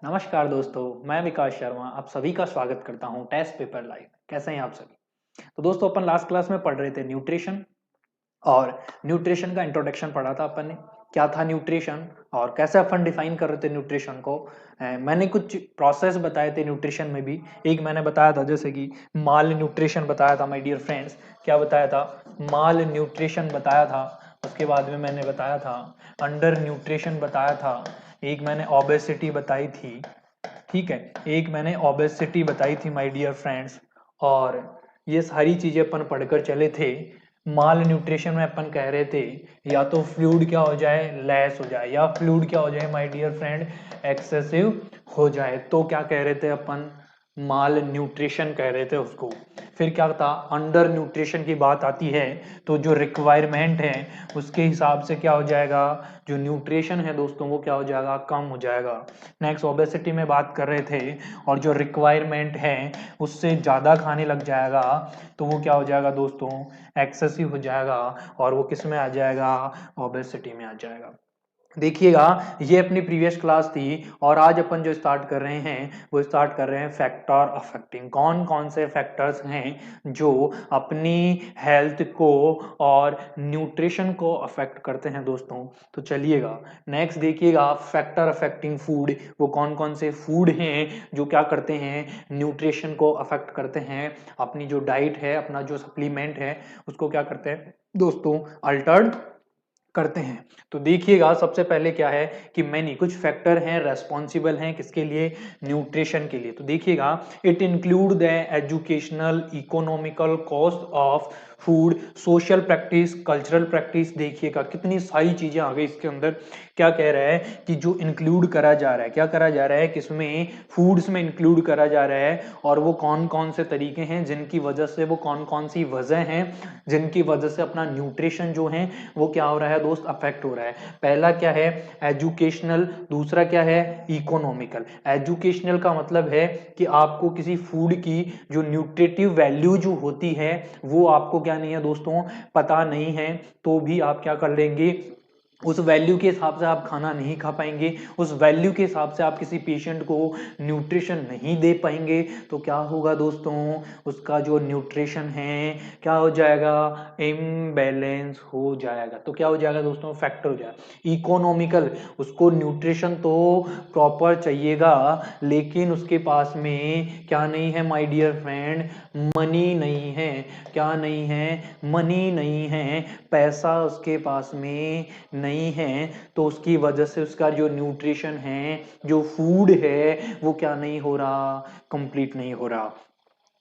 नमस्कार दोस्तों, मैं विकास शर्मा आप सभी का स्वागत करता हूं टेस्ट पेपर लाइव। कैसे हैं आप सभी? तो दोस्तों अपन लास्ट क्लास में पढ़ रहे थे न्यूट्रिशन और न्यूट्रिशन का इंट्रोडक्शन पढ़ा था अपन ने। क्या था न्यूट्रिशन और कैसे अपन डिफाइन कर रहे थे न्यूट्रिशन को। मैंने कुछ प्रोसेस बताए थे न्यूट्रिशन में भी। एक मैंने बताया था जैसे कि माल न्यूट्रिशन बताया था माय डियर फ्रेंड्स। क्या बताया था? माल न्यूट्रिशन बताया था। उसके बाद में मैंने बताया था अंडर न्यूट्रिशन बताया था। एक मैंने ओबेसिटी बताई थी। ठीक है, एक मैंने ओबेसिटी बताई थी माय डियर फ्रेंड्स। और ये सारी चीजें अपन पढ़कर चले थे। माल न्यूट्रिशन में अपन कह रहे थे या तो फ्लूइड क्या हो जाए, लेस हो जाए, या फ्लूइड क्या हो जाए माय डियर फ्रेंड, एक्सेसिव हो जाए। तो क्या कह रहे थे अपन? माल न्यूट्रिशन कह रहे थे उसको। फिर क्या था? अंडर न्यूट्रिशन की बात आती है तो जो रिक्वायरमेंट है उसके हिसाब से क्या हो जाएगा, जो न्यूट्रिशन है दोस्तों वो क्या हो जाएगा, कम हो जाएगा। नेक्स्ट ओबेसिटी में बात कर रहे थे और जो रिक्वायरमेंट है उससे ज़्यादा खाने लग जाएगा तो वो क्या हो जाएगा दोस्तों, एक्सेसिव हो जाएगा। और वो किस में आ जाएगा, ओबेसिटी में आ जाएगा। देखिएगा, ये अपनी प्रीवियस क्लास थी और आज अपन जो स्टार्ट कर रहे हैं वो स्टार्ट कर रहे हैं फैक्टर अफेक्टिंग। कौन कौन से फैक्टर्स हैं जो अपनी हेल्थ को और न्यूट्रिशन को अफेक्ट करते हैं दोस्तों। तो चलिएगा नेक्स्ट देखिएगा, फैक्टर अफेक्टिंग फूड। वो कौन कौन से फूड हैं जो क्या करते हैं, न्यूट्रिशन को अफेक्ट करते हैं। अपनी जो डाइट है, अपना जो सप्लीमेंट है उसको क्या करते हैं दोस्तों, अल्टर्ड करते हैं। तो देखिएगा सबसे पहले क्या है कि मैंने कुछ फैक्टर हैं रेस्पॉन्सिबल हैं किसके लिए, न्यूट्रिशन के लिए। तो देखिएगा, it include the educational economical cost of food, social practice, cultural practice. देखिएगा कितनी सारी चीजें आ गई इसके अंदर। क्या कह रहा है कि जो इंक्लूड करा जा रहा है, क्या करा जा रहा है, किसमें, फूड्स में इंक्लूड करा जा रहा है। और वो कौन कौन से तरीके हैं जिनकी वजह से, वो कौन कौन सी वजह हैं जिनकी वजह से अपना न्यूट्रिशन जो है वो क्या हो रहा है दोस्त, अफेक्ट हो रहा है। पहला क्या है, एजुकेशनल। दूसरा क्या है, इकोनॉमिकल। एजुकेशनल का मतलब है कि आपको किसी फूड की जो न्यूट्रिटिव वैल्यू जो होती है वो आपको क्या नहीं है दोस्तों, पता नहीं है। तो भी आप क्या कर लेंगे, उस वैल्यू के हिसाब से आप खाना नहीं खा पाएंगे, उस वैल्यू के हिसाब से आप किसी पेशेंट को न्यूट्रिशन नहीं दे पाएंगे। तो क्या होगा दोस्तों, उसका जो न्यूट्रिशन है क्या हो जाएगा, इम्बैलेंस हो जाएगा। तो क्या हो जाएगा दोस्तों, फैक्टर हो जाएगा। इकोनॉमिकल, उसको न्यूट्रिशन तो प्रॉपर चाहिएगा लेकिन उसके पास में क्या नहीं है माय डियर फ्रेंड, मनी नहीं है। क्या नहीं है, मनी नहीं है, पैसा उसके पास में नहीं है। तो उसकी वजह से उसका जो न्यूट्रिशन है, जो फूड है वो क्या नहीं हो रहा, कंप्लीट नहीं हो रहा।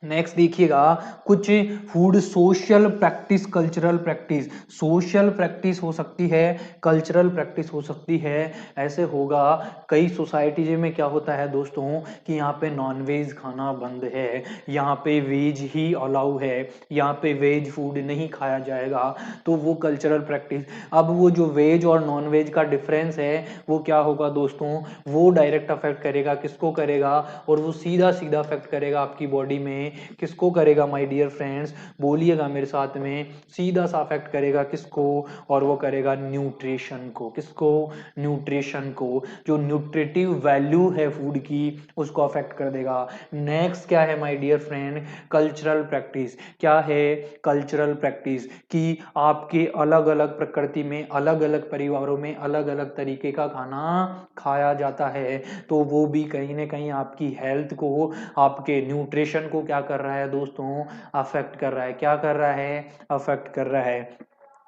नेक्स्ट देखिएगा, कुछ food social practice, cultural practice. Social practice हो सकती है, कल्चरल प्रैक्टिस हो सकती है। ऐसे होगा कई सोसाइटीज में क्या होता है दोस्तों कि यहाँ पे नॉनवेज खाना बंद है, यहाँ पे वेज ही अलाउ है, यहाँ पे वेज फूड नहीं खाया जाएगा। तो वो कल्चरल प्रैक्टिस। अब वो जो वेज और नॉन वेज का डिफरेंस है वो क्या होगा दोस्तों, वो डायरेक्ट अफेक्ट करेगा, किसको करेगा, और वो सीधा सीधा अफेक्ट करेगा आपकी बॉडी में। किसको करेगा माय डियर फ्रेंड्स, बोलिएगा मेरे साथ में, सीधा सा अफेक्ट करेगा किसको, और वो करेगा न्यूट्रिशन को। किसको, न्यूट्रिशन को। जो न्यूट्रिटिव वैल्यू है फूड की उसको अफेक्ट कर देगा। नेक्स्ट क्या है my dear friend, cultural practice. क्या है, कल्चरल प्रैक्टिस कि आपके अलग अलग प्रकृति में, अलग अलग परिवारों में अलग अलग तरीके का खाना खाया जाता है। तो वो भी कहीं ना कहीं आपकी हेल्थ को, आपके न्यूट्रिशन को क्या कर रहा है दोस्तों, अफेक्ट कर रहा है। क्या कर रहा है, अफेक्ट कर रहा है।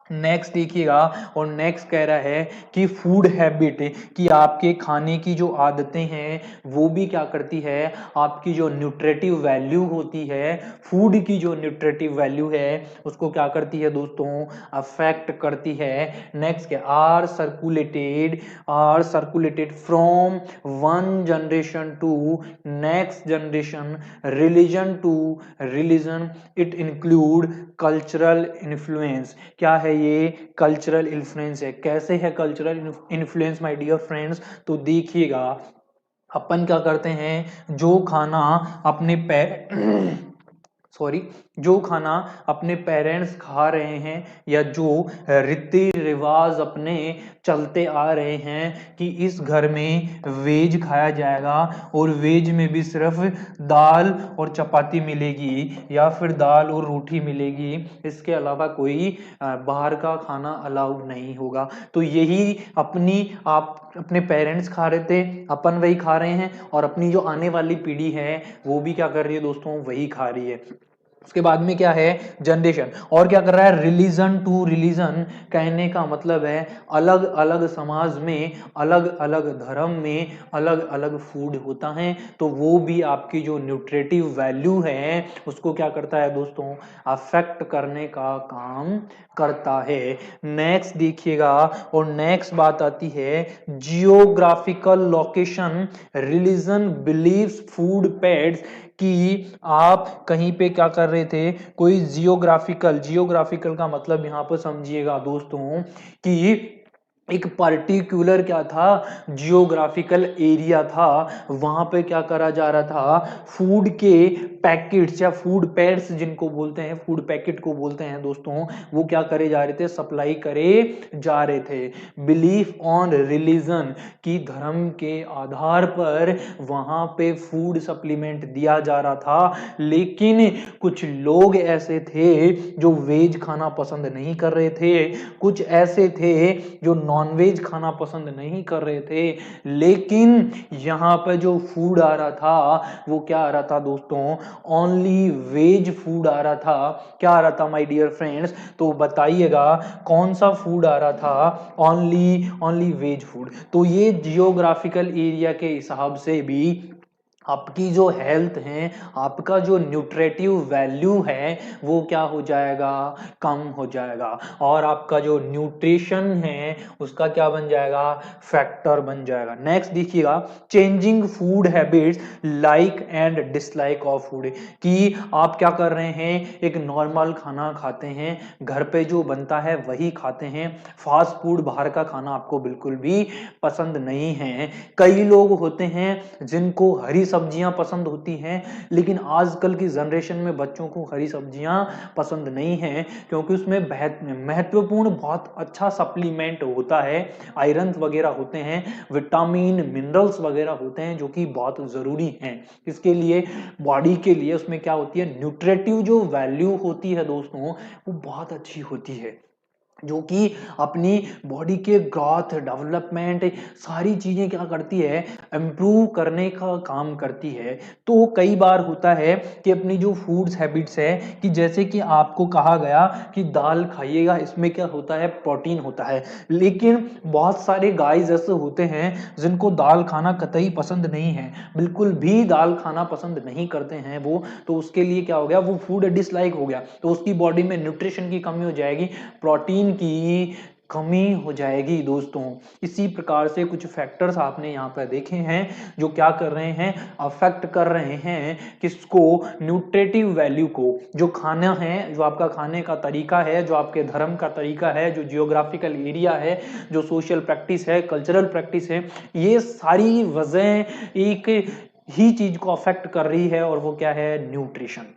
नेक्स्ट देखिएगा, और नेक्स्ट कह रहा है कि फूड हैबिट, कि आपके खाने की जो आदतें हैं वो भी क्या करती है, आपकी जो न्यूट्रिटिव वैल्यू होती है, फूड की जो न्यूट्रिटिव वैल्यू है उसको क्या करती है दोस्तों, अफेक्ट करती है। नेक्स्ट क्या, are circulated from one generation to next generation, religion to religion. It include cultural influence. क्या है ये, कल्चरल इन्फ्लुएंस है। कैसे है cultural influence my dear friends, तो देखिएगा अपन क्या करते हैं, जो खाना अपने सॉरी, जो खाना अपने पेरेंट्स खा रहे हैं या जो रीति रिवाज अपने चलते आ रहे हैं कि इस घर में वेज खाया जाएगा और वेज में भी सिर्फ दाल और चपाती मिलेगी या फिर दाल और रोटी मिलेगी, इसके अलावा कोई बाहर का खाना अलाउ नहीं होगा। तो यही आप अपने पेरेंट्स खा रहे थे, अपन वही खा रहे हैं और अपनी जो आने वाली पीढ़ी है वो भी क्या कर रही है दोस्तों, वही खा रही है। उसके बाद में क्या है, जनरेशन। और क्या कर रहा है, रिलीजन टू रिलीजन, कहने का मतलब है अलग अलग समाज में, अलग अलग धर्म में अलग अलग फूड होता है, तो वो भी आपकी जो न्यूट्रिटिव वैल्यू है उसको क्या करता है दोस्तों, अफेक्ट करने का काम करता है। नेक्स्ट देखिएगा, और नेक्स्ट बात आती है geographical location, religion, beliefs, food pats, कि आप कहीं पे क्या कर रहे थे, कोई जियोग्राफिकल का मतलब यहां पर समझिएगा दोस्तों कि एक पर्टिकुलर क्या था, जियोग्राफिकल एरिया था, वहां पे क्या करा जा रहा था, फूड के पैकेट्स या फूड पैड्स जिनको बोलते हैं, फूड पैकेट को बोलते हैं दोस्तों, वो क्या करे जा रहे थे, सप्लाई करे जा रहे थे। बिलीफ ऑन रिलीजन, की धर्म के आधार पर वहां पे फूड सप्लीमेंट दिया जा रहा था। लेकिन कुछ लोग ऐसे थे जो वेज खाना पसंद नहीं कर रहे थे, कुछ ऐसे थे जो नॉनवेज खाना पसंद नहीं कर रहे थे, लेकिन यहाँ पे जो फूड आ रहा था वो क्या आ रहा था दोस्तों, ओनली वेज फूड आ रहा था। क्या आ रहा था माय डियर फ्रेंड्स, तो बताइएगा कौन सा फूड आ रहा था, ओनली वेज फूड। तो ये जियोग्राफिकल एरिया के हिसाब से भी आपकी जो हेल्थ है, आपका जो न्यूट्रिटिव वैल्यू है वो क्या हो जाएगा, कम हो जाएगा, और आपका जो न्यूट्रिशन है उसका क्या बन जाएगा, फैक्टर बन जाएगा। नेक्स्ट देखिएगा, changing food habits, like and dislike of food, कि आप क्या कर रहे हैं, एक नॉर्मल खाना खाते हैं, घर पे जो बनता है वही खाते हैं, फास्ट फूड बाहर का खाना आपको बिल्कुल भी पसंद नहीं है। कई लोग होते हैं जिनको हरी सब्जियां पसंद होती हैं, लेकिन आजकल की जनरेशन में बच्चों को हरी सब्जियां पसंद नहीं है, क्योंकि उसमें महत्वपूर्ण बहुत अच्छा सप्लीमेंट होता है, आयरन वगैरह होते हैं, विटामिन मिनरल्स वगैरह होते हैं जो कि बहुत जरूरी हैं इसके लिए, बॉडी के लिए। उसमें क्या होती है, न्यूट्रिटिव जो वैल्यू होती है दोस्तों वो बहुत अच्छी होती है, जो कि अपनी बॉडी के ग्रोथ, डेवलपमेंट, सारी चीजें क्या करती है, इम्प्रूव करने का काम करती है। तो कई बार होता है कि अपनी जो फूड्स हैबिट्स है, कि जैसे कि आपको कहा गया कि दाल खाइएगा, इसमें क्या होता है, प्रोटीन होता है, लेकिन बहुत सारे गाइस ऐसे होते हैं जिनको दाल खाना कतई पसंद नहीं है, बिल्कुल भी दाल खाना पसंद नहीं करते हैं वो, तो उसके लिए क्या हो गया, वो फूड डिसलाइक हो गया, तो उसकी बॉडी में न्यूट्रिशन की कमी हो जाएगी, प्रोटीन की कमी हो जाएगी दोस्तों। इसी प्रकार से कुछ फैक्टर्स आपने यहाँ पर देखे हैं जो क्या कर रहे हैं, अफेक्ट कर रहे हैं किसको, न्यूट्रिटिव वैल्यू को। जो खाना है, जो आपका खाने का तरीका है, जो आपके धर्म का तरीका है, जो जियोग्राफिकल एरिया है, जो सोशल प्रैक्टिस है, कल्चरल प्रैक्टिस है, ये सारी वजह एक ही चीज को अफेक्ट कर रही है, और वो क्या है, न्यूट्रिशन।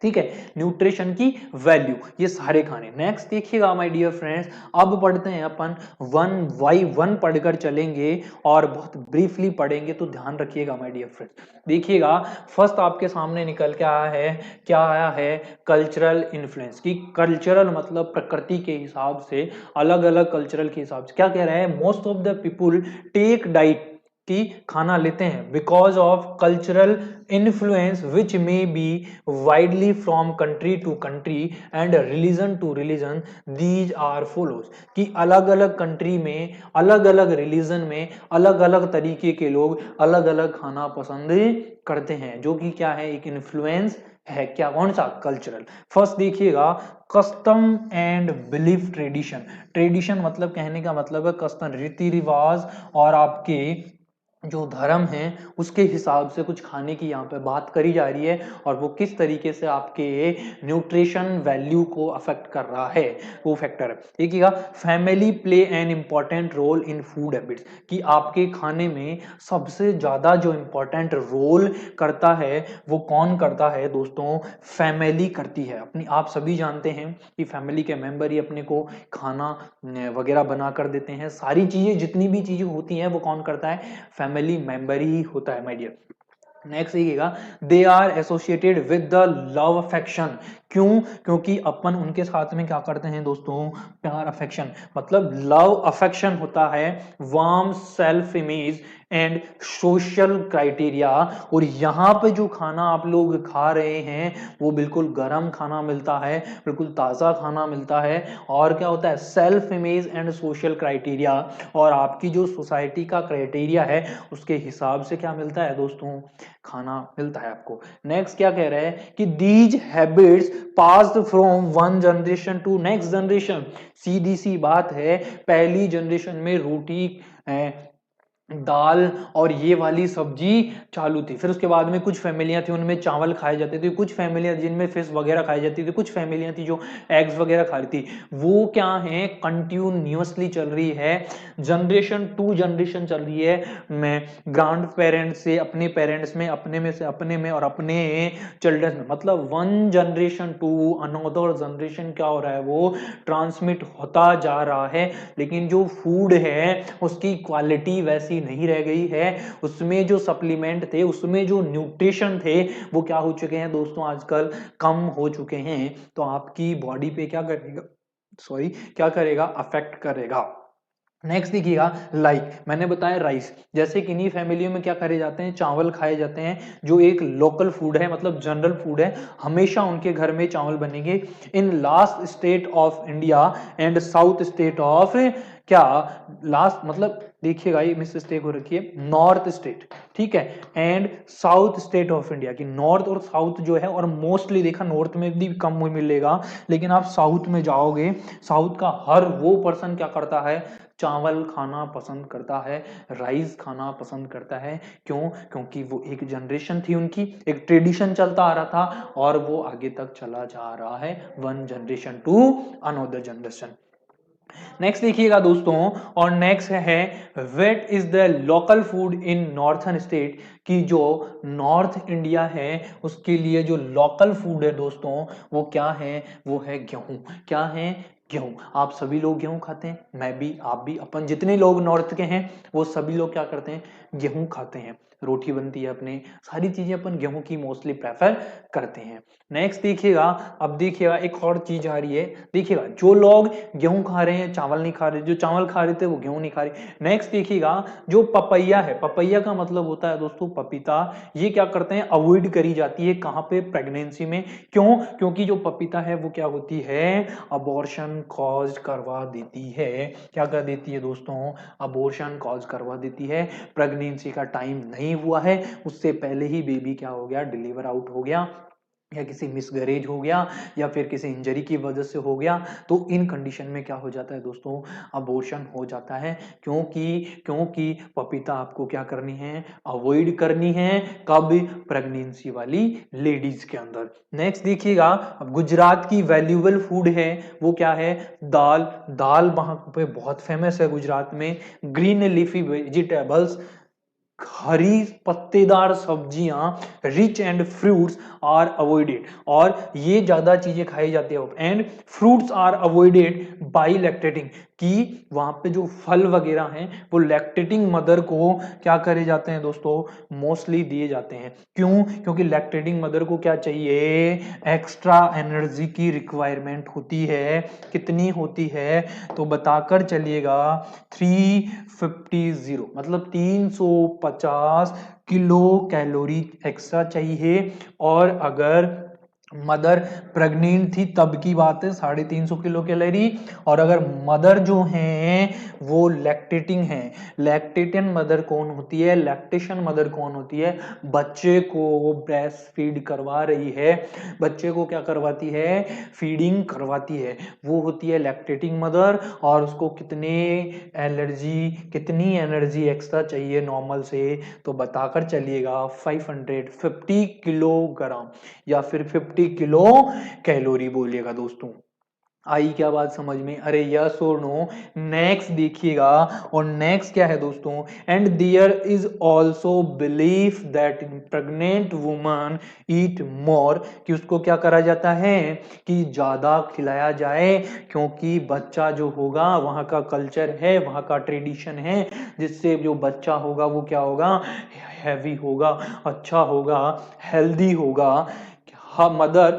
ठीक है, न्यूट्रिशन की वैल्यू, ये सारे खाने। नेक्स्ट देखिएगा माय डियर फ्रेंड्स, अब पढ़ते हैं अपन 1 बाय 1 पढ़कर चलेंगे और बहुत ब्रीफली पढ़ेंगे, तो ध्यान रखिएगा माय डियर फ्रेंड्स। देखिएगा, फर्स्ट आपके सामने निकल के आया है, क्या आया है, कल्चरल इन्फ्लुएंस, की कल्चरल मतलब प्रकृति के हिसाब से, अलग अलग कल्चरल के हिसाब से क्या कह रहा है, most of the people take diet, की खाना लेते हैं because of cultural influence which may be widely from country to country and religion to religion, these are follows, कि अलग अलग कंट्री में, अलग अलग रिलीजन में, अलग अलग तरीके के लोग अलग अलग खाना पसंद करते हैं, जो कि क्या है, एक इन्फ्लुएंस है, क्या, कौन सा, कल्चरल। फर्स्ट देखिएगा, custom and belief tradition, tradition मतलब कहने का मतलब है कस्टम, रीति रिवाज और आपके जो धर्म है उसके हिसाब से कुछ खाने की यहाँ पे बात करी जा रही है और वो किस तरीके से आपके न्यूट्रिशन वैल्यू को अफेक्ट कर रहा है, वो फैक्टर है। देखिएगा, family play an important role in food habits, कि आपके खाने में सबसे ज्यादा जो इम्पोर्टेंट रोल करता है वो कौन करता है दोस्तों? फैमिली करती है। अपनी आप सभी जानते हैं कि फैमिली के मेंबर ही अपने को खाना वगैरह बना कर देते हैं। सारी चीजें, जितनी भी चीजें होती हैं वो कौन करता है? फैमिली मेंबर ही होता है माय डियर। नेक्स्ट देखिएगा, they are associated with the love affection. क्यों? क्योंकि अपन उनके साथ में क्या करते हैं दोस्तों? प्यार अफेक्शन, मतलब लव अफेक्शन होता है, warm self image and social criteria. और यहाँ पे जो खाना आप लोग खा रहे हैं वो बिल्कुल गर्म खाना मिलता है, बिल्कुल ताज़ा खाना मिलता है। और क्या होता है? Self image and social criteria, और आपकी जो सोसाइटी का क्राइटेरिया है उसके हिसाब से क्या मिलता है दोस्तों? खाना मिलता है आपको। नेक्स्ट क्या कह रहा है कि these habits passed from one generation to next generation. सीधी सी बात है, पहली जनरेशन में रोटी दाल और ये वाली सब्जी चालू थी, फिर उसके बाद में कुछ फैमिलियां थी उनमें चावल खाए जाते थे, कुछ फैमिलियां जिनमें फिश वगैरह खाई जाती थी, कुछ फैमिलियां थी जो एग्स वगैरह खा रही थी। वो क्या है? कंटिन्यूअसली चल रही है, जनरेशन टू जनरेशन चल रही है। मैं ग्रांड पेरेंट्स से अपने पेरेंट्स में, अपने में से अपने में, और अपने चिल्ड्रन में, मतलब one generation to another generation क्या हो रहा है? वो ट्रांसमिट होता जा रहा है। लेकिन जो फूड है उसकी क्वालिटी वैसी नहीं रह गई है, उसमें जो सप्लीमेंट थे, उसमें जो न्यूट्रिशन थे, वो क्या हो चुके हैं दोस्तों? आजकल कम हो चुके हैं। तो आपकी बॉडी पे क्या करेगा? सॉरी, क्या करेगा? अफेक्ट करेगा। नेक्स्ट देखिएगा, मैंने बताया राइस, जैसे किन्हीं फैमिलियों में क्या करे जाते हैं? चावल खाए जाते हैं, जो एक लोकल फूड है, मतलब जनरल फूड है, हमेशा उनके घर में चावल बनेंगे। In last state of India and south state of, क्या लास्ट मतलब देखिएगा ये मिस्टेक हो रखी है, नॉर्थ स्टेट, ठीक है, and south state of India, की नॉर्थ और साउथ जो है, और मोस्टली देखा नॉर्थ में भी कम मिलेगा, लेकिन आप साउथ में जाओगे, साउथ का हर वो पर्सन क्या करता है? चावल खाना पसंद करता है, राइस खाना पसंद करता है। क्यों? क्योंकि वो एक जनरेशन थी उनकी, एक ट्रेडिशन चलता आ रहा था, और वो आगे तक चला जा रहा है, one generation to another generation. Next देखिएगा दोस्तों, और नेक्स्ट है what is the local food in northern state, की जो नॉर्थ इंडिया है उसके लिए जो लोकल फूड है दोस्तों वो क्या है? वो है गेहूं। क्या है? गेहूं। आप सभी लोग गेहूं खाते हैं, मैं भी, आप भी, अपन जितने लोग नॉर्थ के हैं वो सभी लोग क्या करते हैं? गेहूं खाते हैं। रोटी बनती है अपने, सारी चीजें अपन गेहूं की मोस्टली प्रेफर करते हैं। नेक्स्ट देखिएगा, अब देखिएगा एक और चीज आ रही है, देखिएगा जो लोग गेहूं खा रहे हैं चावल नहीं खा रहे, जो चावल खा रहे थे वो गेहूं नहीं खा रहे। नेक्स्ट देखिएगा, जो पपैया है, पपैया का मतलब होता है दोस्तों पपीता, ये क्या करते हैं? अवॉइड करी जाती है। कहां पे? प्रेगनेंसी में। क्यों? क्योंकि जो पपीता है वो क्या होती है? अबॉर्शन कॉज करवा देती है। क्या कर देती है दोस्तों? अबॉर्शन कॉज करवा देती है। प्रेगनेंसी का टाइम नहीं हुआ है, उससे पहले ही बेबी क्या हो गया? डिलीवर आउट हो गया, या किसी मिसगैरेज हो गया, या फिर किसी इंजरी की वजह से हो गया, तो इन कंडीशन में क्या हो जाता है दोस्तों? अबॉर्शन हो जाता है। क्योंकि क्योंकि पपीता आपको क्या करनी है? अवॉइड करनी है। कब? प्रेगनेंसी वाली लेडीज के अंदर। नेक्स्ट देखिएगा, अब गुजरात की वैल्यूएबल फूड है वो क्या है? दाल। दाल वहां पे बहुत फेमस है गुजरात में। ग्रीन लीफी वेजिटेबल्स, हरी पत्तेदार सब्जियां, rich and fruits are avoided, और ये ज्यादा चीजें खाई जाती है। And fruits are avoided by lactating, कि वहां पे जो फल वगैरह हैं वो लैक्टेटिंग मदर को क्या करे जाते हैं दोस्तों? मोस्टली दिए जाते हैं। क्यों? क्योंकि लैक्टेटिंग मदर को क्या चाहिए? एक्स्ट्रा एनर्जी की रिक्वायरमेंट होती है। कितनी होती है? तो बताकर चलिएगा, 350, मतलब 350 किलो कैलोरी एक्स्ट्रा चाहिए। और अगर मदर प्रेग्नेंट थी तब की बात है, 350 किलो कैलोरी। और अगर मदर जो हैं वो लैक्टेटिंग है, लैक्टेटिंग मदर कौन होती है, लैक्टेशन मदर कौन होती है, बच्चे को ब्रेस्ट फीड करवा रही है, बच्चे को क्या करवाती है, फीडिंग करवाती है, वो होती है लैक्टेटिंग मदर। और उसको कितनी एनर्जी एक्स्ट्रा चाहिए नॉर्मल से, तो बताकर चलिएगा 550 किलोग्राम या फिर 50 किलो कैलोरी बोलिएगा दोस्तों। आई क्या बात समझ में, अरे यस और नो। नेक्स्ट देखिएगा, और नेक्स्ट क्या है दोस्तों, and there is also belief that pregnant woman eat more, कि उसको क्या करा जाता है कि ज्यादा खिलाया जाए, क्योंकि बच्चा जो होगा, वहां का कल्चर है, वहां का ट्रेडिशन है, जिससे जो बच्चा होगा वो क्या होगा, हैवी होगा, अच्छा होगा, हेल्दी होगा। Mother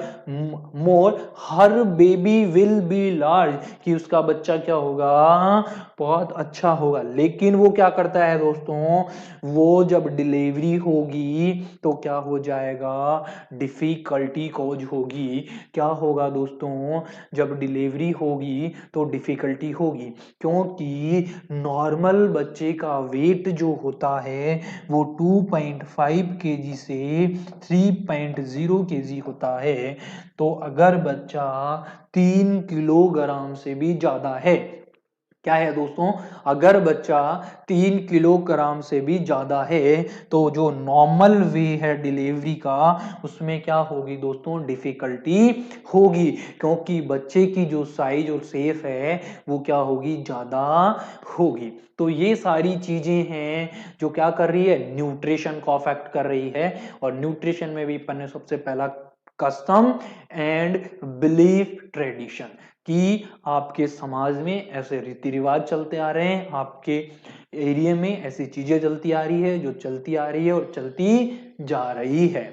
more her baby will be large, कि उसका बच्चा क्या होगा, बहुत अच्छा होगा। लेकिन वो क्या करता है दोस्तों, वो जब डिलीवरी होगी तो क्या हो जाएगा, डिफिकल्टी कॉज होगी। क्या होगा दोस्तों, जब डिलीवरी होगी तो डिफिकल्टी होगी, क्योंकि नॉर्मल बच्चे का वेट जो होता है वो 2.5 केजी से 3.0 केजी होता है। तो अगर बच्चा 3 किलोग्राम से भी ज्यादा है, क्या है दोस्तों, अगर बच्चा 3 किलोग्राम से भी ज्यादा है, तो जो नॉर्मल वे है डिलीवरी का, उसमें क्या होगी दोस्तों, डिफिकल्टी होगी, क्योंकि बच्चे की जो साइज और शेप है वो क्या होगी, ज्यादा होगी। तो ये सारी चीजें हैं जो क्या कर रही है, न्यूट्रिशन को अफेक्ट कर रही है। और न्यूट्रिशन में भी अपन ने सबसे पहला कस्टम एंड बिलीफ ट्रेडिशन, कि आपके समाज में ऐसे रीति रिवाज चलते आ रहे हैं, आपके एरिया में ऐसी चीजें चलती आ रही है, जो चलती आ रही है और चलती जा रही है।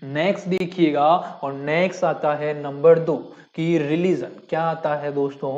नेक्स्ट देखिएगा, और नेक्स्ट आता है नंबर 2 कि रिलीजन। क्या आता है दोस्तों,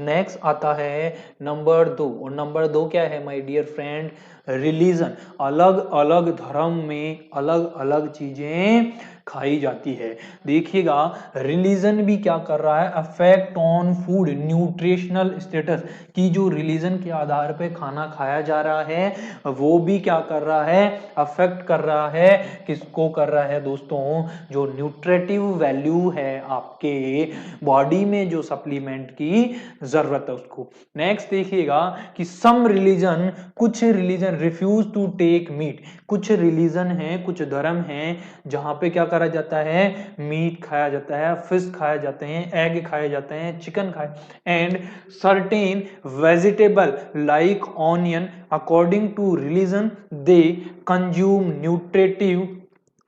नेक्स्ट आता है नंबर 2, और नंबर 2 क्या है माय डियर फ्रेंड, रिलीजन। अलग अलग धर्म में अलग अलग चीजें खाई जाती है। देखिएगा, रिलीजन भी क्या कर रहा है, affect on food nutritional status, की जो रिलीजन के आधार पे खाना खाया जा रहा है वो भी क्या कर रहा है, अफेक्ट कर रहा है। किसको कर रहा है दोस्तों, जो न्यूट्रिटिव वैल्यू है आपके बॉडी में, जो सप्लीमेंट की जरूरत है उसको। नेक्स्ट देखिएगा कि सम रिलीजन, कुछ religion refuse to take meat, कुछ रिलीजन है, कुछ धर्म है जहां पे क्या करा जाता है, मीट खाया जाता है, फिश खाए जाते हैं, एग खाए जाते हैं, चिकन खाए, and certain vegetable like onion according to religion they consume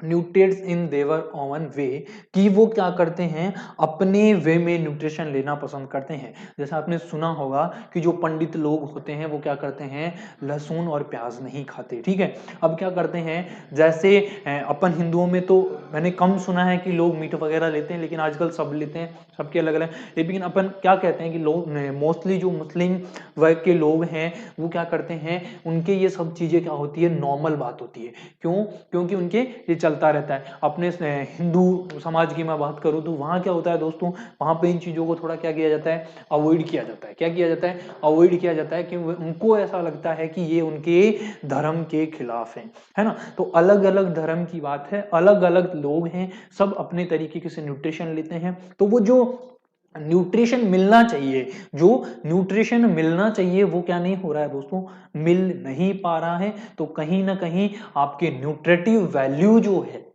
nutrients in their own way, कि वो क्या करते हैं, अपने वे में न्यूट्रिशन लेना पसंद करते हैं। जैसा आपने सुना होगा कि जो पंडित लोग होते हैं वो क्या करते हैं, लहसुन और प्याज नहीं खाते, ठीक है। अब क्या करते हैं, जैसे अपन हिंदुओं में तो मैंने कम सुना है कि लोग मीट वगैरह लेते हैं, लेकिन आजकल सब लेते हैं, सबके अलग अलग। लेकिन अपन क्या कहते हैं कि लोग मोस्टली जो मुस्लिम वर्ग के लोग हैं वो क्या करते हैं, उनके ये सब चीजें क्या होती है, नॉर्मल बात होती है। क्यों, क्योंकि उनके ये चलता रहता है। अपने हिंदू समाज की मैं बात करूं तो वहां क्या होता है दोस्तों, वहां पे इन चीजों को थोड़ा क्या किया जाता है, अवॉइड किया जाता है। क्या किया जाता है, अवॉइड किया जाता है, कि उनको ऐसा लगता है कि ये उनके धर्म के खिलाफ है ना। तो अलग अलग धर्म की बात है, अलग अलग लोग हैं, सब अपने तरीके से न्यूट्रिशन लेते हैं। तो वो जो न्यूट्रिशन मिलना चाहिए, जो न्यूट्रिशन मिलना चाहिए वो क्या नहीं हो रहा है दोस्तों, मिल नहीं पा रहा है। तो कहीं ना कहीं आपके न्यूट्रिटिव वैल्यू जो है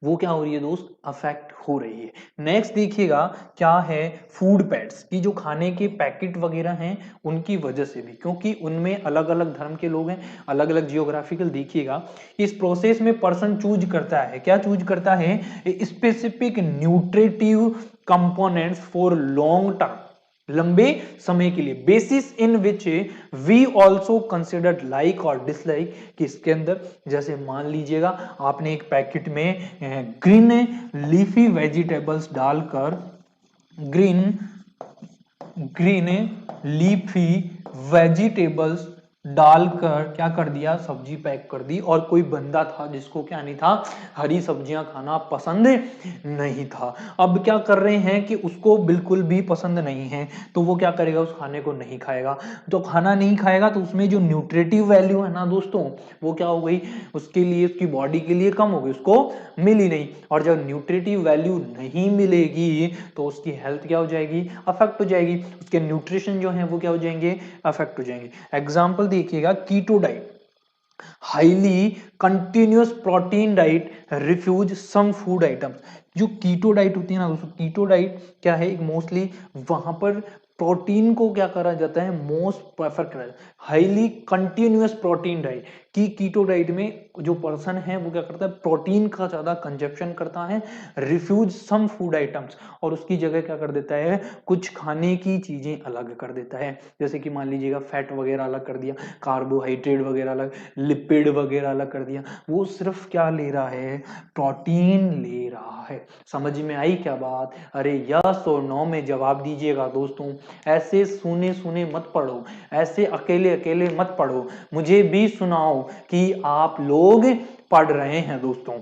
वो क्या हो रही है दोस्त, अफेक्ट हो रही है। नेक्स्ट देखिएगा, क्या है, फूड पैड्स, की जो खाने के पैकेट वगैरह हैं उनकी वजह से भी, क्योंकि उनमें अलग अलग धर्म के लोग हैं, अलग अलग जियोग्राफिकल। देखिएगा, इस प्रोसेस में पर्सन चूज करता है, क्या चूज करता है, specific nutritive components for long term, लंबे समय के लिए, basis in which we also considered like और डिसलाइक, कि इसके अंदर जैसे मान लीजिएगा आपने एक पैकेट में ग्रीन लीफी वेजिटेबल्स डालकर, ग्रीन ग्रीन लीफी वेजिटेबल्स डालकर क्या कर दिया, सब्जी पैक कर दी। और कोई बंदा था जिसको क्या नहीं था, हरी सब्जियां खाना पसंद नहीं था। अब क्या कर रहे हैं कि उसको बिल्कुल भी पसंद नहीं है, तो वो क्या करेगा, उस खाने को नहीं खाएगा। तो खाना नहीं खाएगा तो उसमें जो न्यूट्रिटिव वैल्यू है ना दोस्तों, वो क्या हो गई, उसके लिए, उसकी बॉडी के लिए कम हो गई, उसको मिली नहीं। और जब न्यूट्रिटिव वैल्यू नहीं मिलेगी तो उसकी हेल्थ क्या हो जाएगी, अफेक्ट हो जाएगी। उसके न्यूट्रिशन जो है वो क्या हो जाएंगे, अफेक्ट हो जाएंगे। एग्जाम्पल देखिएगा, keto diet, highly continuous protein diet, refuse some food items. जो कीटो डाइट होती है ना दोस्तों, कीटो डाइट क्या है, एक मोस्टली वहां पर प्रोटीन को क्या करा जाता है, मोस्ट प्रेफर करा जाता है, हाईली कंटिन्यूअस प्रोटीन डाइट। की कीटो डाइट में जो पर्सन है वो क्या करता है, प्रोटीन का ज्यादा कंजप्शन करता है, रिफ्यूज सम फूड आइटम्स, और उसकी जगह क्या कर देता है, कुछ खाने की चीजें अलग कर देता है। जैसे कि मान लीजिएगा फैट वगैरह अलग कर दिया, कार्बोहाइड्रेट वगैरह अलग, लिपिड वगैरह अलग कर दिया। वो सिर्फ क्या ले रहा है, प्रोटीन ले रहा है। समझ में आई क्या बात? अरे यस और नो में जवाब दीजिएगा दोस्तों। ऐसे सुने सुने मत पढ़ो, ऐसे अकेले अकेले मत पढ़ो, मुझे भी सुनाओ कि आप लोग पढ़ रहे हैं दोस्तों।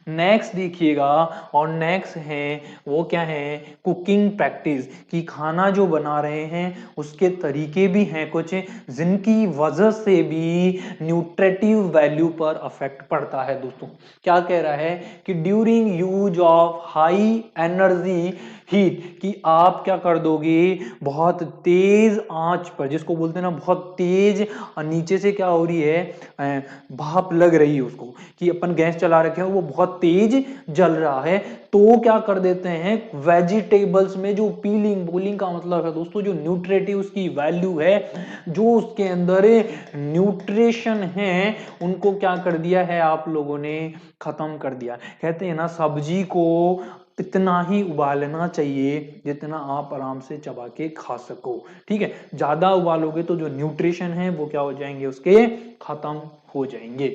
नेक्स्ट देखिएगा, और नेक्स्ट है वो क्या है, कुकिंग प्रैक्टिस, कि खाना जो बना रहे हैं उसके तरीके भी हैं कुछ, जिनकी वजह से भी न्यूट्रिटिव वैल्यू पर अफेक्ट पड़ता है दोस्तों। क्या कह रहा है कि during use of high energy heat, कि आप क्या कर दोगे, बहुत तेज आंच पर, जिसको बोलते हैं ना बहुत तेज, नीचे से क्या हो रही है, भाप लग रही है उसको, कि अपन गैस चला रखे हैं वो बहुत तेज जल रहा है, तो क्या कर देते हैं, वेजिटेबल्स में जो पीलिंग, बोलिंग का मतलब है दोस्तों, जो न्यूट्रिटिव उसकी वैल्यू है, जो उसके अंदर न्यूट्रिशन है, उनको क्या कर दिया है आप लोगों ने, खत्म कर दिया। कहते हैं ना, सब्जी को इतना ही उबालना चाहिए जितना आप आराम से चबा के खा सको। ठीक है, ज्यादा उबालोगे तो जो न्यूट्रिशन है वो क्या हो जाएंगे, उसके खत्म हो जाएंगे।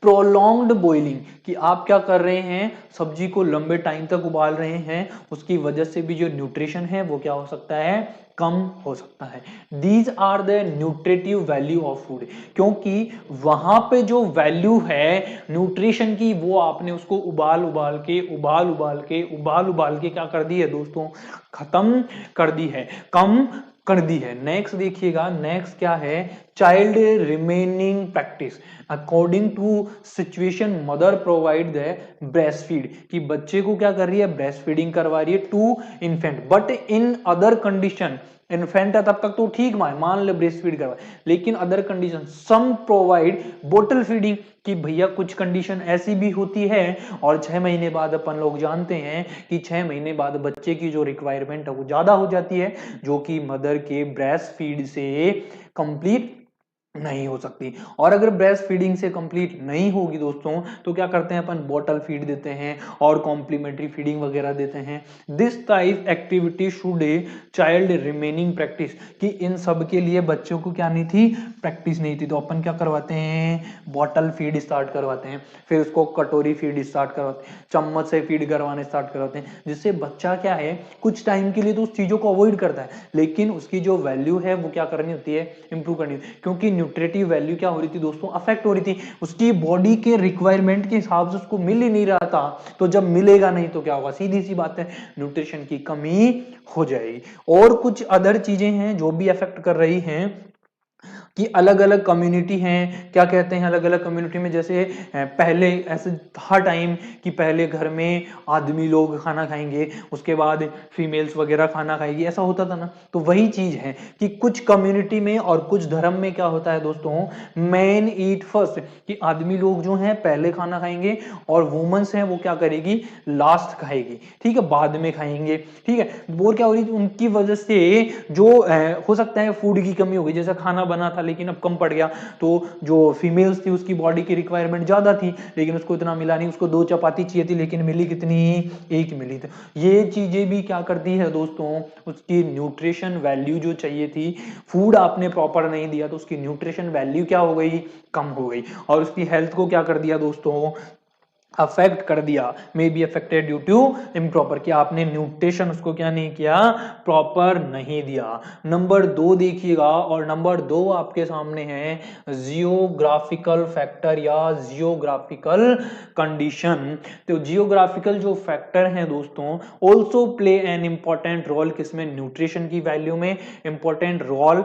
प्रोलॉन्ग्ड बॉइलिंग, कि आप क्या कर रहे हैं, सब्जी को लंबे टाइम तक उबाल रहे हैं, उसकी वजह से भी जो न्यूट्रिशन है वो क्या हो सकता है, कम हो सकता है। These are the nutritive value of food, क्योंकि वहां पे जो वैल्यू है न्यूट्रिशन की, वो आपने उसको उबाल उबाल के क्या कर दी है दोस्तों, खत्म कर दी है, कम कर दी है। नेक्स्ट देखिएगा, नेक्स्ट क्या है, child remaining practice, according to situation mother provide the breast feed, कि बच्चे को क्या कर रही है, ब्रेस्ट फीडिंग करवा रही है to infant, but in other condition, infant है तब तक तो ठीक मान ले ब्रेस्ट फीड करवा, लेकिन अदर कंडीशन सम प्रोवाइड बोटल फीडिंग, कि भैया कुछ कंडीशन ऐसी भी होती है, और 6 महीने बाद अपन लोग जानते हैं कि 6 महीने बाद बच्चे की जो रिक्वायरमेंट है वो ज्यादा हो जाती है, जो कि मदर के ब्रेस्ट फीड से कंप्लीट नहीं हो सकती। और अगर ब्रेस्ट फीडिंग से कंप्लीट नहीं होगी दोस्तों, तो क्या करते हैं अपन, बॉटल फीड देते हैं और कॉम्प्लीमेंट्री फीडिंग वगैरह देते हैं। This type activity should a child remaining practice, कि इन सब के लिए बच्चों को क्या नहीं थी, प्रैक्टिस नहीं थी, तो अपन क्या करवाते हैं, बॉटल फीड स्टार्ट करवाते हैं, फिर उसको कटोरी फीड स्टार्ट करवाते हैं, चम्मच से फीड करवाने स्टार्ट करवाते हैं, जिससे बच्चा क्या है, कुछ टाइम के लिए तो उस चीजों को अवॉइड करता है, लेकिन उसकी जो वैल्यू है वो क्या करनी होती है, इंप्रूव करनी, क्योंकि न्यूट्रिटिव वैल्यू क्या हो रही थी दोस्तों, अफेक्ट हो रही थी, उसकी बॉडी के रिक्वायरमेंट के हिसाब से उसको मिल ही नहीं रहा था। तो जब मिलेगा नहीं तो क्या होगा, सीधी सी बात है, न्यूट्रिशन की कमी हो जाएगी। और कुछ अदर चीजें हैं जो भी अफेक्ट कर रही हैं, कि अलग अलग कम्युनिटी हैं, क्या कहते हैं, अलग अलग कम्युनिटी में, जैसे पहले ऐसे था टाइम कि पहले घर में आदमी लोग खाना खाएंगे, उसके बाद फीमेल्स वगैरह खाना खाएगी, ऐसा होता था ना। तो वही चीज है कि कुछ कम्युनिटी में और कुछ धर्म में क्या होता है दोस्तों, मैन ईट फर्स्ट, कि आदमी लोग जो हैं पहले खाना खाएंगे, और वुमेन्स हैं वो क्या करेगी, लास्ट खाएगी, ठीक है, बाद में खाएंगे। ठीक है, वो क्या हो रही, उनकी वजह से जो हो सकता है फूड की कमी हो गई, जैसा खाना बना था लेकिन अब कम पड़ गया, तो जो फीमेल्स थी उसकी बॉडी की रिक्वायरमेंट ज्यादा थी, लेकिन उसको इतना मिला नहीं, उसको 2 चपाती चाहिए थी, लेकिन मिली कितनी, 1 मिली थी। ये चीजें भी क्या करती है दोस्तों, उसकी न्यूट्रिशन वैल्यू जो चाहिए थी, फूड आपने प्रॉपर नहीं दिया तो उसकी न्यूट्रिशन वैल्यू क्या हो गई, कम हो गई, और उसकी हेल्थ को क्या कर दिया दोस्तों, अफेक्ट कर दिया, may be affected due to improper, कि आपने न्यूट्रिशन उसको क्या नहीं किया, प्रॉपर नहीं दिया। नंबर 2 देखिएगा, और नंबर 2 आपके सामने है जियोग्राफिकल फैक्टर या जियोग्राफिकल कंडीशन। तो जियोग्राफिकल जो फैक्टर हैं दोस्तों also play an important role, किसमें, न्यूट्रिशन की वैल्यू में इंपॉर्टेंट रोल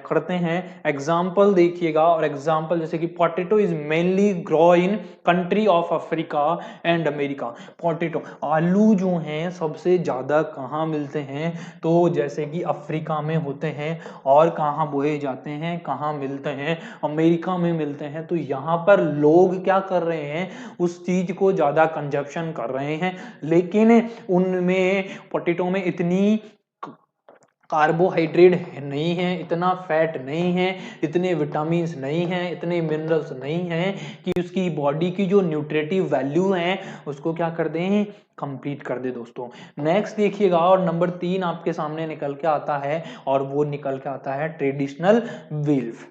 करते हैं। एग्जाम्पल देखिएगा, और एग्जाम्पल जैसे कि potato is mainly grow in country of Africa and America. Potato, आलू जो हैं सबसे ज्यादा कहाँ मिलते हैं, तो जैसे कि अफ्रीका में होते हैं, और कहाँ बोए जाते हैं, कहाँ मिलते हैं, अमेरिका में मिलते हैं। तो यहाँ पर लोग क्या कर रहे हैं, उस चीज को ज्यादा कंजप्शन कर रहे हैं, लेकिन उनमें पोटैटो में इतनी कार्बोहाइड्रेट नहीं है, इतना फैट नहीं है, इतने विटामिन्स नहीं हैं, इतने मिनरल्स नहीं हैं कि उसकी बॉडी की जो न्यूट्रिटिव वैल्यू है उसको क्या कर दें, कंप्लीट कर दे दोस्तों। नेक्स्ट देखिएगा, और नंबर 3 आपके सामने निकल के आता है, और वो निकल के आता है ट्रेडिशनल वेल्फ।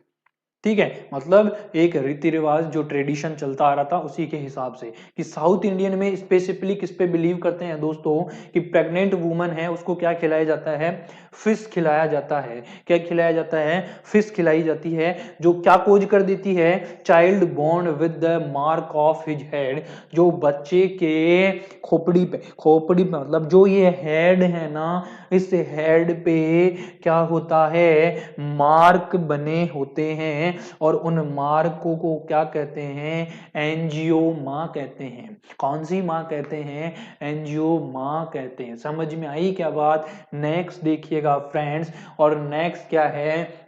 ठीक है, मतलब एक रीति रिवाज जो ट्रेडिशन चलता आ रहा था उसी के हिसाब से, कि साउथ इंडियन में स्पेसिफिकली किस पे बिलीव करते हैं दोस्तों, कि प्रेग्नेंट वुमन है उसको क्या खिलाया जाता है, फिश खिलाया जाता है। क्या खिलाया जाता है, फिश खिलाई जाती है, जो क्या कोज कर देती है, child born with the mark of his head, जो बच्चे के खोपड़ी पे, खोपड़ी पे मतलब जो ये हेड है ना, इस हेड पे क्या होता है, मार्क बने होते हैं, और उन मार्कों को क्या कहते हैं, एंजियोमा कहते हैं। कौन सी माँ कहते हैं, एंजियोमा कहते हैं। समझ में आई क्या बात। नेक्स्ट देखिएगा फ्रेंड्स, और नेक्स्ट क्या है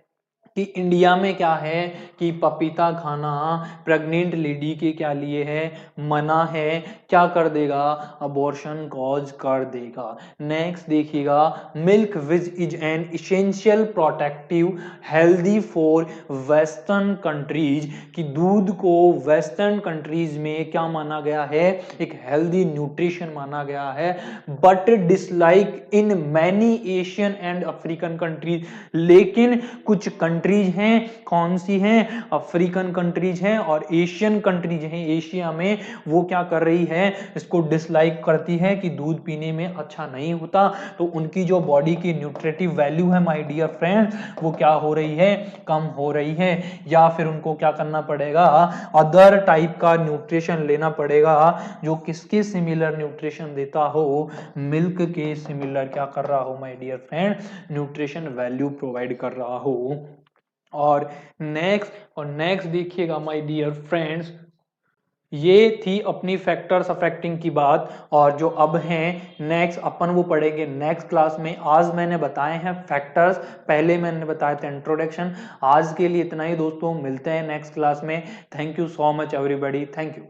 कि इंडिया में क्या है कि पपीता खाना प्रेग्नेंट लेडी के क्या लिए है, मना है, क्या कर देगा, अबॉर्शन कॉज कर देगा। नेक्स्ट देखिएगा, milk which is an essential protective healthy for western countries, कि दूध को वेस्टर्न कंट्रीज में क्या माना गया है, एक हेल्दी न्यूट्रिशन माना गया है, but dislike in many Asian and African countries. लेकिन कुछ कंट्रीज हैं, कौन सी हैं, अफ्रीकन कंट्रीज हैं और एशियन कंट्रीज हैं, एशिया में, वो क्या कर रही है, इसको डिसलाइक करती है कि दूध पीने में अच्छा नहीं होता। तो उनकी जो बॉडी की न्यूट्रिटिव वैल्यू है माय डियर फ्रेंड्स, वो क्या हो रही है, कम हो रही है, या फिर उनको क्या करना पड़ेगा, अदर टाइप का न्यूट्रिशन लेना पड़ेगा, जो किसके सिमिलर न्यूट्रिशन देता हो, मिल्क के सिमिलर क्या कर रहा हो my dear friend, nutrition value provide कर रहा हो। और नेक्स्ट देखिएगा माय डियर फ्रेंड्स, ये थी अपनी फैक्टर्स अफेक्टिंग की बात, और जो अब हैं नेक्स्ट अपन वो पढ़ेंगे नेक्स्ट क्लास में। आज मैंने बताए हैं फैक्टर्स, पहले मैंने बताया था इंट्रोडक्शन। आज के लिए इतना ही दोस्तों, मिलते हैं नेक्स्ट क्लास में। Thank you so much everybody, thank you.